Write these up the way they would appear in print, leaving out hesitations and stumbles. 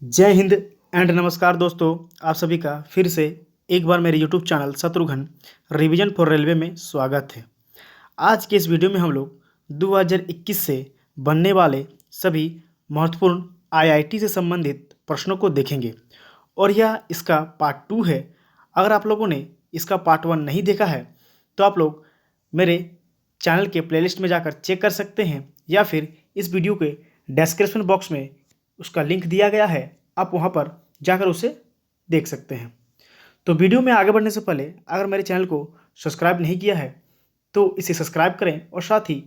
जय हिंद एंड नमस्कार दोस्तों। आप सभी का फिर से एक बार मेरे YouTube channel Shatrughan revision for railway में स्वागत है। आज के इस वीडियो में हम लोग 2021 से बनने वाले सभी महत्वपूर्ण आईआईटी से संबंधित प्रश्नों को देखेंगे और यह इसका पार्ट 2 है। अगर आप लोगों ने इसका पार्ट 1 नहीं देखा है तो आप लोग मेरे चैनल के प्लेलिस्ट में जाकर चेक कर सकते हैं या फिर इस वीडियो के डिस्क्रिप्शन बॉक्स में उसका लिंक दिया गया है, आप वहां पर जाकर उसे देख सकते हैं। तो वीडियो में आगे बढ़ने से पहले अगर मेरे चैनल को सब्सक्राइब नहीं किया है तो इसे सब्सक्राइब करें और साथ ही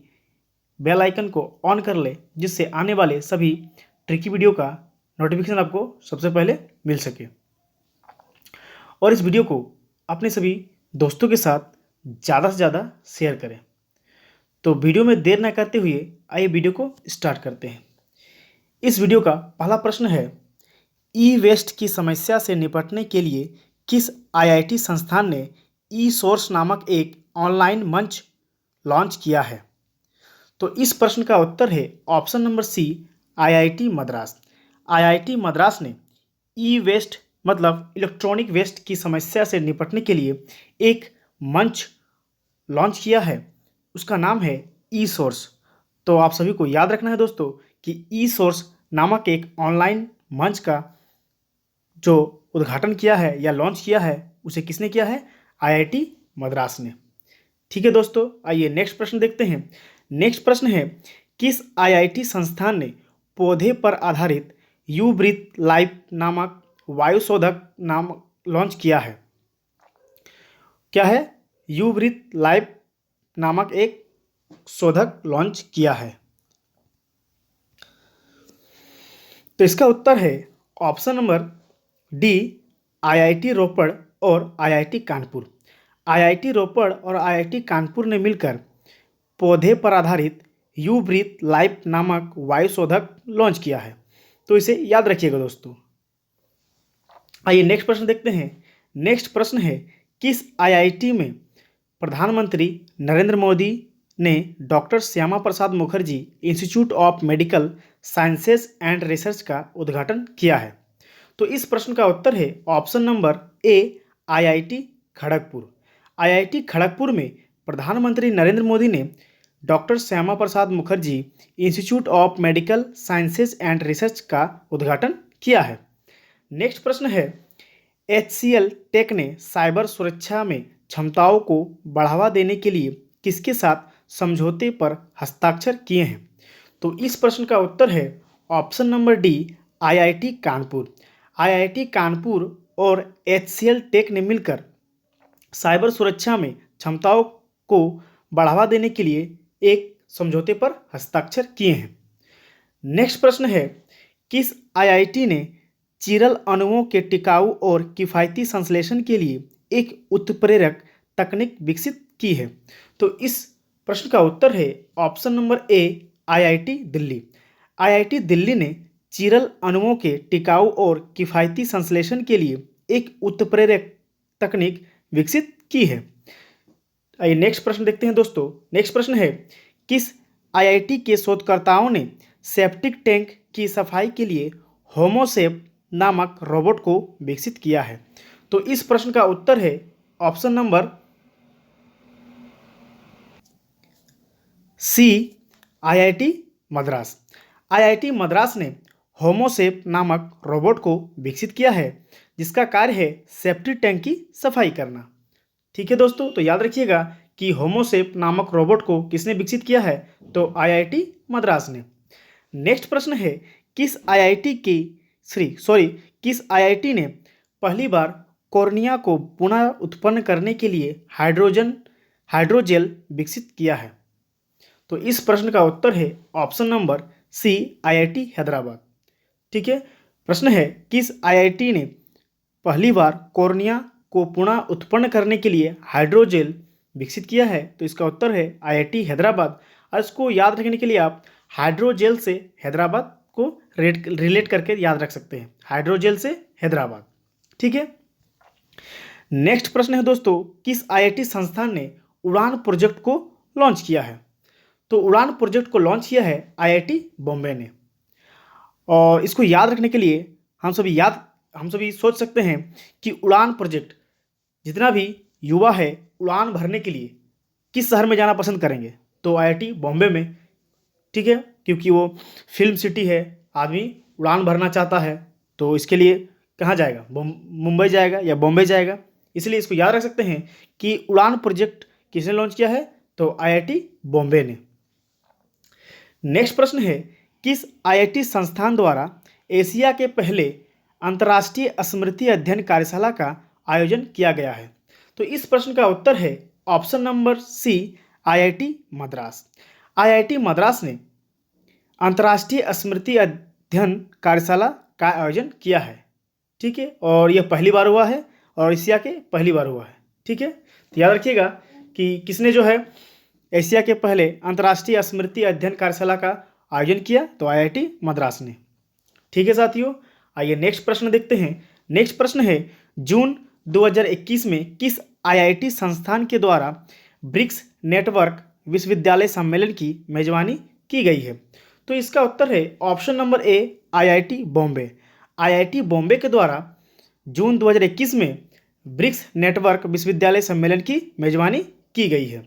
बेल आइकन को ऑन कर लें, जिससे आने वाले सभी ट्रिकी वीडियो का नोटिफिकेशन आपको सबसे पहले मिल सके। और इस वीडियो को अपने सभी दोस्तों के साथ ज़्यादा से ज़्यादा शेयर करें। तो वीडियो में देर न करते हुए आइए वीडियो को स्टार्ट करते हैं। इस वीडियो का पहला प्रश्न है, ई वेस्ट की समस्या से निपटने के लिए किस आईआईटी संस्थान ने ई सोर्स नामक एक ऑनलाइन मंच लॉन्च किया है? तो इस प्रश्न का उत्तर है option number C, IIT Madras. IIT Madras ने ई वेस्ट मतलब इलेक्ट्रॉनिक वेस्ट की समस्या से निपटने के लिए एक मंच लॉन्च किया है, उसका नाम है ई सोर्स। तो आप सभी को याद रखना है दोस्तों कि ई सोर्स नामक एक ऑनलाइन मंच का जो उद्घाटन किया है या लॉन्च किया है उसे किसने किया है? आईआईटी मद्रास ने। ठीक है दोस्तों, आइए नेक्स्ट प्रश्न देखते हैं। नेक्स्ट प्रश्न है, किस आईआईटी संस्थान ने पौधे पर आधारित यू ब्रीथ लाइफ नामक वायुशोधक नाम लॉन्च किया है? क्या है? यू ब्रीथ लाइफ नामक एक शोधक लॉन्च किया है। तो इसका उत्तर है ऑप्शन नंबर डी, आईआईटी रोपड़ और आईआईटी कानपुर। आईआईटी रोपड़ और आईआईटी कानपुर ने मिलकर पौधे पर आधारित यू ब्रीथ लाइफ नामक वायुशोधक लॉन्च किया है। तो इसे याद रखिएगा दोस्तों। आइए नेक्स्ट प्रश्न देखते हैं। नेक्स्ट प्रश्न है, किस आईआईटी में प्रधानमंत्री नरेंद्र मोदी ने doctor Shyama Prasad Mukherjee institute of medical sciences and research का उद्घाटन किया है? तो इस प्रश्न का उत्तर है option number A, IIT Kharagpur. IIT Kharagpur में प्रधानमंत्री नरेंद्र मोदी ने doctor Shyama Prasad Mukherjee institute of medical sciences and research का उद्घाटन किया है। नेक्स्ट प्रश्न है, एचसीएल टेक ने साइबर सुरक्षा में क्षमताओं को बढ़ावा देने के लिए किसके साथ समझौते पर हस्ताक्षर किए हैं? तो इस प्रश्न का उत्तर है option number D, IIT Kanpur. IIT Kanpur और एचसीएल टेक ने मिलकर साइबर सुरक्षा में क्षमताओं को बढ़ावा देने के लिए एक समझौते पर हस्ताक्षर किए हैं। नेक्स्ट प्रश्न है, किस आईआईटी ने चिरल अणुओं के टिकाऊ और किफ़ायती संश्लेषण के लिए एक उत्प्रेरक तकनीक विकसित की है? तो इस प्रश्न का उत्तर है option number A, IIT Delhi. IIT Delhi ने चिरल अणुओं के टिकाऊ और किफ़ायती संश्लेषण के लिए एक उत्प्रेरक तकनीक विकसित की है। आइए नेक्स्ट प्रश्न देखते हैं दोस्तों। नेक्स्ट प्रश्न है, किस आईआईटी के शोधकर्ताओं ने सेप्टिक टैंक की सफाई के लिए होमोसेप नामक रोबोट को विकसित किया है? तो इस प्रश्न का उत्तर है option number C, IIT Madras. IIT Madras ने होमोसेप नामक रोबोट को विकसित किया है, जिसका कार्य है सेप्टिक टैंक की सफाई करना। ठीक है दोस्तों, तो याद रखिएगा कि होमोसेप नामक रोबोट को किसने विकसित किया है? तो आईआईटी मद्रास ने। नेक्स्ट प्रश्न है, किस आईआईटी ने पहली बार कॉर्निया को पुनः उत्पन्न करने के लिए हाइड्रोजेल विकसित किया है? तो इस प्रश्न का उत्तर है option number C, IIT Hyderabad. ठीक है, प्रश्न है, किस आईआईटी ने पहली बार कॉर्निया को पुनः उत्पन्न करने के लिए हाइड्रोजेल विकसित किया है? तो इसका उत्तर है आईआईटी हैदराबाद। और इसको याद रखने के लिए आप हाइड्रोजेल से हैदराबाद को रिलेट करके याद रख सकते हैं, हाइड्रोजेल से हैदराबाद। ठीक है, नेक्स्ट प्रश्न है दोस्तों, किस आईआईटी संस्थान ने उड़ान प्रोजेक्ट को लॉन्च किया है? तो उड़ान प्रोजेक्ट को लॉन्च किया है आईआईटी बॉम्बे ने। और इसको याद रखने के लिए हम सभी सोच सकते हैं कि उड़ान प्रोजेक्ट, जितना भी युवा है उड़ान भरने के लिए किस शहर में जाना पसंद करेंगे, तो आईआईटी बॉम्बे में। ठीक है, क्योंकि वो फिल्म सिटी है, आदमी उड़ान भरना चाहता है तो इसके लिए कहाँ जाएगा, मुंबई जाएगा या बॉम्बे जाएगा। इसलिए इसको याद रख सकते हैं कि उड़ान प्रोजेक्ट किसने लॉन्च किया है, तो आईआईटी बॉम्बे ने। नेक्स्ट प्रश्न है, किस आईआईटी संस्थान द्वारा एशिया के पहले अंतर्राष्ट्रीय स्मृति अध्ययन कार्यशाला का आयोजन किया गया है? तो इस प्रश्न का उत्तर है option number C, IIT Madras. IIT Madras ने अंतर्राष्ट्रीय स्मृति अध्ययन कार्यशाला का आयोजन किया है। ठीक है, और यह पहली बार हुआ है और एशिया के पहली बार हुआ है। ठीक है, तो याद रखिएगा कि किसने जो है एशिया के पहले अंतर्राष्ट्रीय स्मृति अध्ययन कार्यशाला का आयोजन किया, तो आईआईटी मद्रास ने। ठीक है साथियों, आइए नेक्स्ट प्रश्न देखते हैं। नेक्स्ट प्रश्न है, जून 2021 में किस आईआईटी संस्थान के द्वारा ब्रिक्स नेटवर्क विश्वविद्यालय सम्मेलन की मेजबानी की गई है? तो इसका उत्तर है option number A, IIT Bombay. IIT Bombay के द्वारा जून 2021 में ब्रिक्स नेटवर्क विश्वविद्यालय सम्मेलन की मेजबानी की गई है।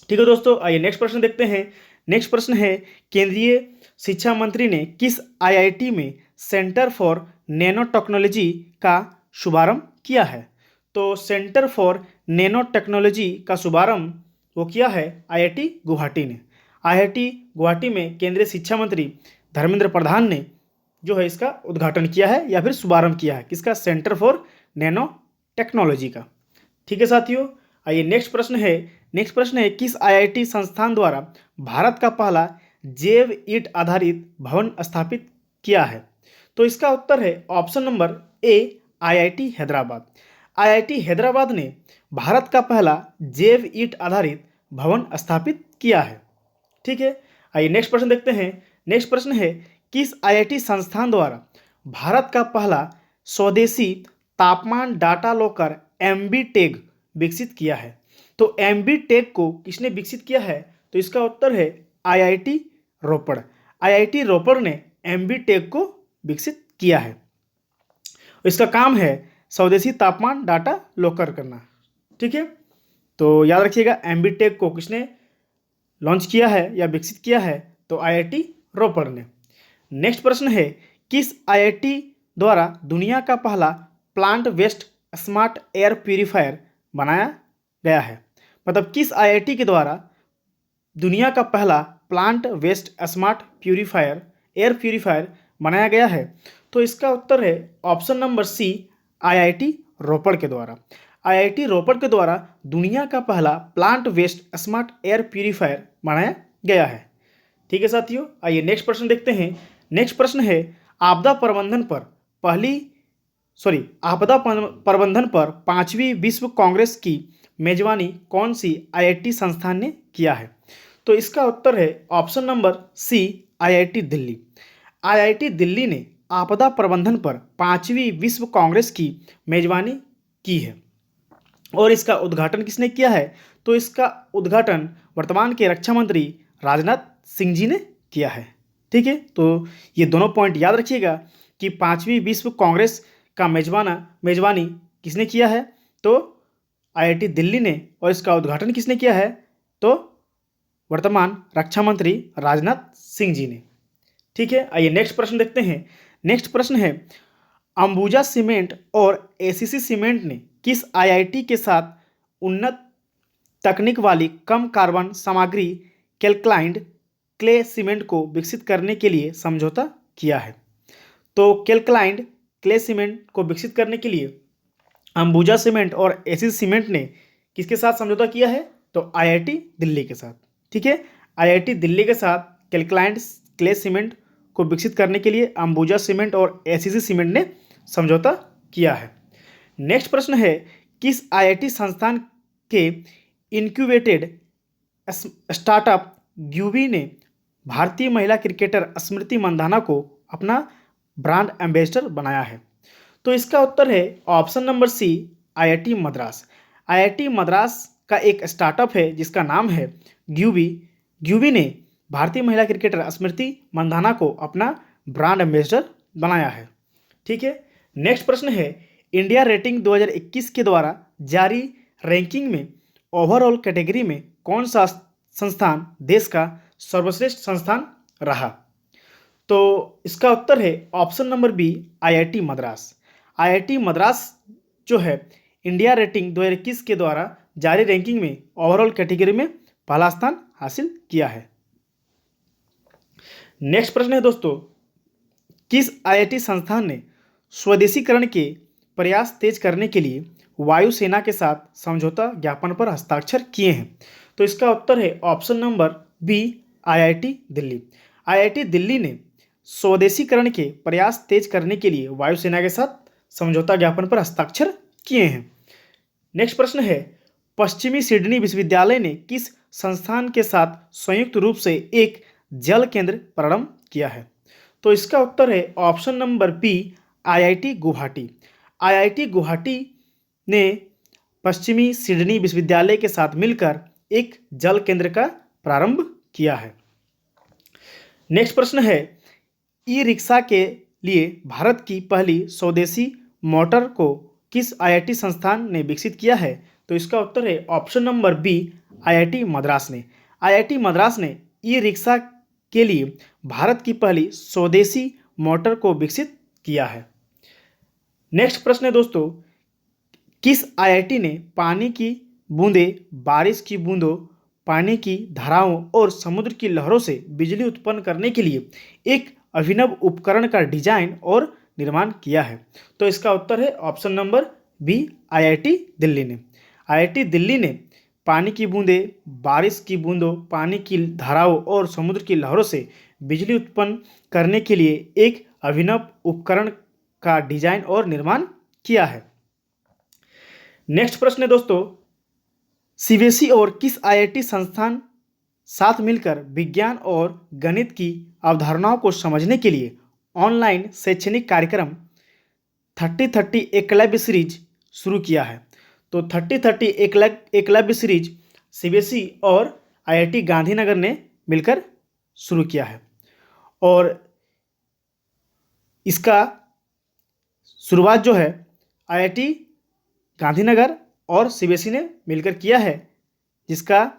ठीक है दोस्तों, आइए नेक्स्ट प्रश्न देखते हैं। नेक्स्ट प्रश्न है, केंद्रीय शिक्षा मंत्री ने किस आईआईटी में सेंटर फॉर नैनो टेक्नोलॉजी का शुभारंभ किया है? तो सेंटर फॉर नैनो टेक्नोलॉजी का शुभारंभ वो किया है आईआईटी गुवाहाटी ने। आईआईटी गुवाहाटी में केंद्रीय शिक्षा मंत्री धर्मेंद्र प्रधान ने जो है इसका उद्घाटन किया है या फिर शुभारंभ किया है, किसका? सेंटर फॉर नैनो टेक्नोलॉजी का। ठीक है साथियों, आइए नेक्स्ट प्रश्न है, किस आईआईटी संस्थान द्वारा भारत का पहला जैव ईंट आधारित भवन स्थापित किया है? तो इसका उत्तर है option number A, IIT Hyderabad. IIT Hyderabad ने भारत का पहला जैव ईंट आधारित भवन स्थापित किया है। ठीक है, आइए नेक्स्ट प्रश्न देखते हैं। नेक्स्ट प्रश्न है, किस आईआईटी संस्थान द्वारा भारत का पहला स्वदेशी तापमान डाटा लॉकर एमबी टैग विकसित किया है? तो एमबी टैग को किसने विकसित किया है? तो इसका उत्तर है आईआईटी रोपड़। आईआईटी रोपड़ ने एमबी टैग को विकसित किया है। इसका काम है स्वदेशी तापमान डाटा लॉकर करना। ठीक है, तो याद रखिएगा एमबी टैग को किसने लॉन्च किया है या विकसित किया है? तो आईआईटी रोपड़ ने। नेक्स्ट प्रश्न है, किस आईआईटी द्वारा दुनिया का पहला plant waste smart air purifier बनाया गया है? मतलब किस आईआईटी के द्वारा दुनिया का पहला plant waste smart air purifier बनाया गया है? तो इसका उत्तर है option number C, IIT Ropar के द्वारा। आईआईटी रोपड़ के द्वारा दुनिया का पहला plant waste smart air purifier बनाया गया है। ठीक है साथियों, आइए नेक्स्ट प्रश्न देखते हैं। नेक्स्ट प्रश्न है, आपदा प्रबंधन पर 5वीं विश्व कांग्रेस की मेजबानी कौन सी आईआईटी संस्थान ने किया है? तो इसका उत्तर है option number C, IIT Delhi. IIT Delhi ने आपदा प्रबंधन पर 5वीं विश्व कांग्रेस की मेजबानी की है और इसका उद्घाटन किसने किया है? तो इसका उद्घाटन वर्तमान के रक्षा मंत्री राजनाथ सिंह जी ने किया है। ठीक है, तो ये दोनों पॉइंट याद रखिएगा कि 5वीं विश्व कांग्रेस का मेजबानी किसने किया है? तो आईआईटी दिल्ली ने, और इसका उद्घाटन किसने किया है? तो वर्तमान रक्षा मंत्री राजनाथ सिंह जी ने। ठीक है, आइए नेक्स्ट प्रश्न देखते हैं। नेक्स्ट प्रश्न है, अंबुजा सीमेंट और एसीसी सीमेंट ने किस आईआईटी के साथ उन्नत तकनीक वाली कम कार्बन सामग्री कैल्कलाइंड क्ले सीमेंट को विकसित करने के लिए समझौता किया है? तो कैल्कलाइंड क्ले सीमेंट को विकसित करने के लिए अंबुजा सीमेंट और एसीसी सीमेंट ने किसके साथ समझौता किया है? तो आईआईटी दिल्ली के साथ। ठीक है, आईआईटी दिल्ली के साथ कैल्कलाइंड क्ले सीमेंट को विकसित करने के लिए अंबुजा सीमेंट और एसीसी सीमेंट ने समझौता किया है। नेक्स्ट प्रश्न है, किस आईआईटी संस्थान के इनक्यूबेटेड स्टार्टअप ग्यूबी ने भारतीय महिला क्रिकेटर स्मृति मंधाना को अपना ब्रांड एम्बेसडर बनाया है? तो इसका उत्तर है option number C, IIT Madras. IIT Madras का एक स्टार्टअप है जिसका नाम है ग्यूबी। ग्यूबी ने भारतीय महिला क्रिकेटर स्मृति मंधाना को अपना ब्रांड एम्बेसडर बनाया है। ठीक है। नेक्स्ट प्रश्न है, इंडिया रेटिंग 2021 के द्वारा जारी रैंकिंग में ओवरऑल कैटेगरी में कौन सा संस्थान देश का सर्वश्रेष्ठ संस्थान रहा? तो इसका उत्तर है option number B, IIT Madras. IIT Madras जो है इंडिया रेटिंग 2021 के द्वारा जारी रैंकिंग में ओवरऑल कैटेगरी में पहला स्थान हासिल किया है। नेक्स्ट प्रश्न है दोस्तों, किस आईआईटी संस्थान ने स्वदेशीकरण के प्रयास तेज करने के लिए वायुसेना के साथ समझौता ज्ञापन पर हस्ताक्षर किए हैं? तो इसका उत्तर है option number B, IIT Delhi. IIT Delhi ने स्वदेशीकरण के प्रयास तेज करने के लिए वायुसेना के साथ समझौता ज्ञापन पर हस्ताक्षर किए हैं। नेक्स्ट प्रश्न है, पश्चिमी सिडनी विश्वविद्यालय ने किस संस्थान के साथ संयुक्त रूप से एक जल केंद्र प्रारंभ किया है? तो इसका उत्तर है option number B, IIT Guwahati. IIT Guwahati ने पश्चिमी सिडनी विश्वविद्यालय के साथ मिलकर एक जल केंद्र का प्रारंभ किया है। नेक्स्ट प्रश्न है, ई रिक्शा के लिए भारत की पहली स्वदेशी मोटर को किस आईआईटी संस्थान ने विकसित किया है? तो इसका उत्तर है option number B, IIT Madras ने। आईआईटी मद्रास ने ई रिक्शा के लिए भारत की पहली स्वदेशी मोटर को विकसित किया है। नेक्स्ट प्रश्न है दोस्तों, किस आईआईटी ने पानी की बूंदें, बारिश की बूंदों, पानी की धाराओं और समुद्र की लहरों से बिजली उत्पन्न करने के लिए एक अभिनव उपकरण का डिजाइन और निर्माण किया है? तो इसका उत्तर है option number B, IIT Delhi ने। आईआईटी दिल्ली ने पानी की बूंदें, बारिश की बूंदों, पानी की धाराओं और समुद्र की लहरों से बिजली उत्पन्न करने के लिए एक अभिनव उपकरण का डिजाइन और निर्माण किया है। नेक्स्ट प्रश्न है दोस्तों, सीबीएसई और किस आईआईटी संस्थान साथ मिलकर विज्ञान और गणित की अवधारणाओं को समझने के लिए ऑनलाइन शैक्षणिक कार्यक्रम 30-30 एकलव्य सीरीज शुरू किया है? तो 30-30 एकलव्य सीरीज सीबीएसई और आईआईटी गांधीनगर ने मिलकर शुरू किया है और इसका शुरुआत जो है आईआईटी गांधीनगर और सीबीएसई ने मिलकर किया है, जिसका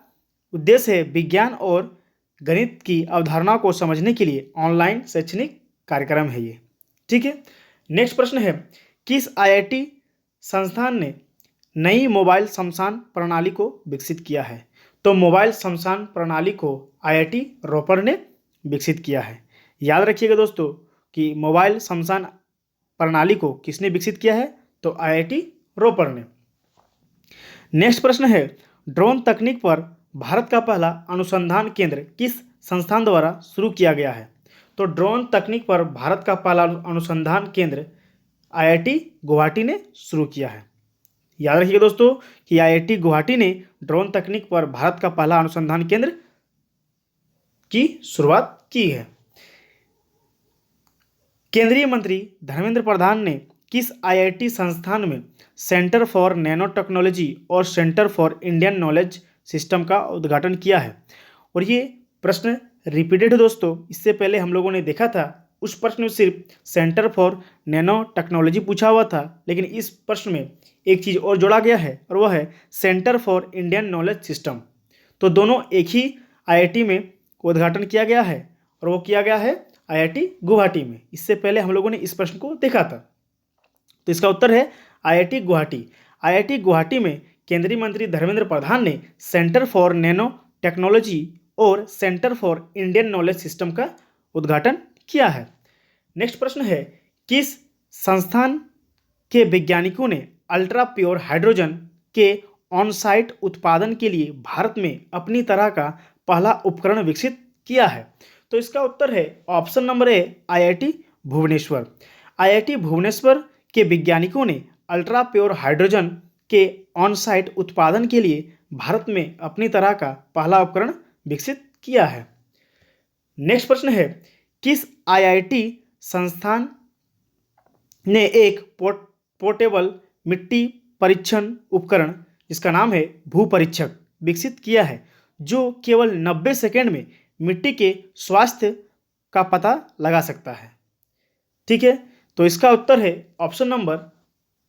उद्देश्य है विज्ञान और गणित की अवधारणाओं को समझने के लिए ऑनलाइन शैक्षणिक कार्यक्रम है ये। ठीक है। नेक्स्ट प्रश्न है, किस आईआईटी संस्थान ने नई मोबाइल शमशान प्रणाली को विकसित किया है? तो मोबाइल शमशान प्रणाली को आईआईटी रोपड़ ने विकसित किया है। याद रखिएगा दोस्तों कि मोबाइल शमशान प्रणाली को किसने विकसित किया है? तो आईआईटी रोपड़ ने। नेक्स्ट प्रश्न है, ड्रोन तकनीक पर भारत का पहला अनुसंधान केंद्र किस संस्थान द्वारा शुरू किया गया है? तो ड्रोन तकनीक पर भारत का पहला अनुसंधान केंद्र आईआईटी गुवाहाटी ने शुरू किया है। याद रखिएगा दोस्तों कि आईआईटी गुवाहाटी ने ड्रोन तकनीक पर भारत का पहला अनुसंधान केंद्र की शुरुआत की है। केंद्रीय मंत्री धर्मेंद्र प्रधान ने किस आईआईटी संस्थान में सेंटर फॉर नैनो टेक्नोलॉजी और centre for Indian knowledge system का उद्घाटन किया है? और ये प्रश्न रिपीटेड है दोस्तों, इससे पहले हम लोगों ने देखा था उस प्रश्न में सिर्फ सेंटर फॉर नैनो टेक्नोलॉजी पूछा हुआ था, लेकिन इस प्रश्न में एक चीज़ और जोड़ा गया है और वह है centre for Indian knowledge system. तो दोनों एक ही आईआईटी में उद्घाटन किया गया है और वो किया गया है आईआईटी गुवाहाटी में। इससे पहले हम लोगों ने इस प्रश्न को देखा था। तो इसका उत्तर है आईआईटी गुवाहाटी। आईआईटी गुवाहाटी में केंद्रीय मंत्री धर्मेंद्र प्रधान ने सेंटर फॉर नैनो टेक्नोलॉजी और centre for Indian knowledge system का उद्घाटन किया है। नेक्स्ट प्रश्न है, किस संस्थान के वैज्ञानिकों ने अल्ट्रा प्योर हाइड्रोजन के ऑन साइट उत्पादन के लिए भारत में अपनी तरह का पहला उपकरण विकसित किया है? तो इसका उत्तर है option number A, IIT Bhubaneswar. IIT Bhubaneswar के वैज्ञानिकों ने अल्ट्रा प्योर हाइड्रोजन के ऑन साइट उत्पादन के लिए भारत में अपनी तरह का पहला उपकरण विकसित किया है। नेक्स्ट प्रश्न है, किस आईआईटी संस्थान ने एक पोर्टेबल मिट्टी परीक्षण उपकरण जिसका नाम है भू परीक्षक विकसित किया है, जो केवल 90 सेकेंड में मिट्टी के स्वास्थ्य का पता लगा सकता है? ठीक है, तो इसका उत्तर है option number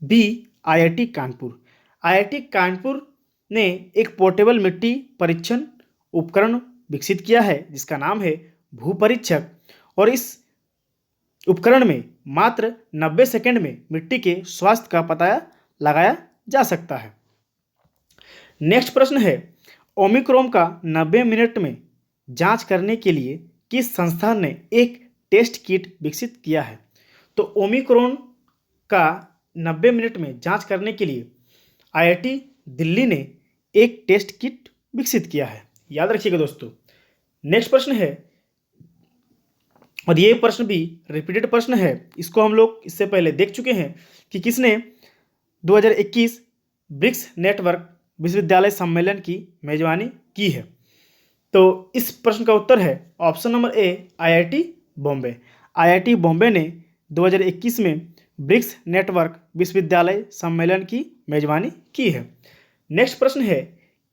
B, IIT Kanpur. IIT Kanpur ने एक पोर्टेबल मिट्टी परीक्षण उपकरण विकसित किया है जिसका नाम है भूपरीक्षक, और इस उपकरण में मात्र 90 सेकंड में मिट्टी के स्वास्थ्य का पता लगाया जा सकता है। नेक्स्ट प्रश्न है, ओमिक्रॉन का 90 मिनट में जांच करने के लिए किस संस्थान ने एक टेस्ट किट विकसित किया है? तो ओमिक्रॉन का 90 मिनट में जांच करने के लिए आईआईटी दिल्ली ने एक टेस्ट किट विकसित किया है, याद रखिएगा दोस्तों। नेक्स्ट प्रश्न है, और ये प्रश्न भी रिपीटेड प्रश्न है, इसको हम लोग इससे पहले देख चुके हैं कि किसने 2021 ब्रिक्स नेटवर्क विश्वविद्यालय सम्मेलन की मेजबानी की है। तो इस प्रश्न का उत्तर है option number A, IIT Bombay. IIT Bombay ने 2021 में ब्रिक्स नेटवर्क विश्वविद्यालय सम्मेलन की मेजबानी की है। नेक्स्ट प्रश्न है,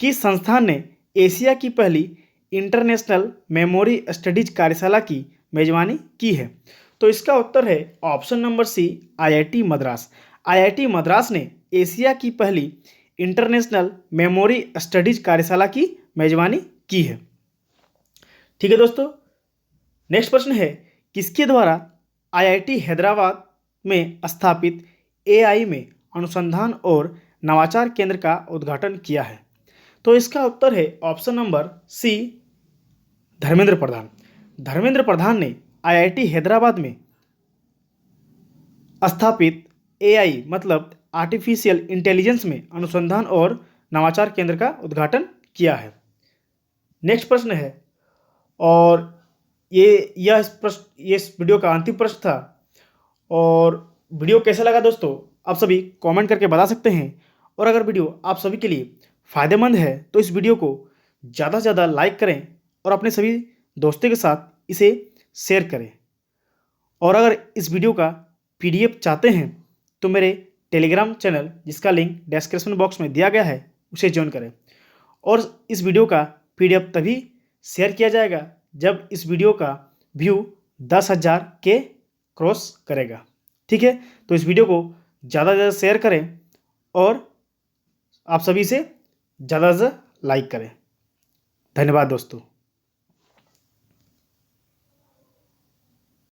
किस संस्थान ने एशिया की पहली इंटरनेशनल मेमोरी स्टडीज कार्यशाला की मेजबानी की है? तो इसका उत्तर है option number C, IIT Madras. IIT Madras ने एशिया की पहली इंटरनेशनल मेमोरी स्टडीज कार्यशाला की मेजबानी की है। ठीक है दोस्तों। नेक्स्ट प्रश्न है, किसके द्वारा आईआईटी हैदराबाद में स्थापित एआई में अनुसंधान और नवाचार केंद्र का उद्घाटन किया है? तो इसका उत्तर है ऑप्शन नंबर सी, धर्मेंद्र प्रधान। धर्मेंद्र प्रधान ने आईआईटी हैदराबाद में स्थापित एआई मतलब आर्टिफिशियल इंटेलिजेंस में अनुसंधान और नवाचार केंद्र का उद्घाटन किया है। नेक्स्ट प्रश्न है, और ये इस वीडियो का अंतिम प्रश्न था। और वीडियो कैसा लगा दोस्तों, आप सभी कमेंट करके बता सकते हैं। और अगर वीडियो आप सभी के लिए फ़ायदेमंद है तो इस वीडियो को ज़्यादा से ज़्यादा लाइक करें और अपने सभी दोस्तों के साथ इसे शेयर करें। और अगर इस वीडियो का पीडीएफ चाहते हैं तो मेरे टेलीग्राम चैनल, जिसका लिंक डिस्क्रिप्शन बॉक्स में दिया गया है, उसे ज्वाइन करें। और इस वीडियो का पीडीएफ तभी शेयर किया जाएगा जब इस वीडियो का व्यू 10,000 के क्रॉस करेगा। ठीक है, तो इस वीडियो को ज़्यादा से ज़्यादा शेयर करें और आप सभी से ज़्यादा से ज़्यादा लाइक करें। धन्यवाद दोस्तों।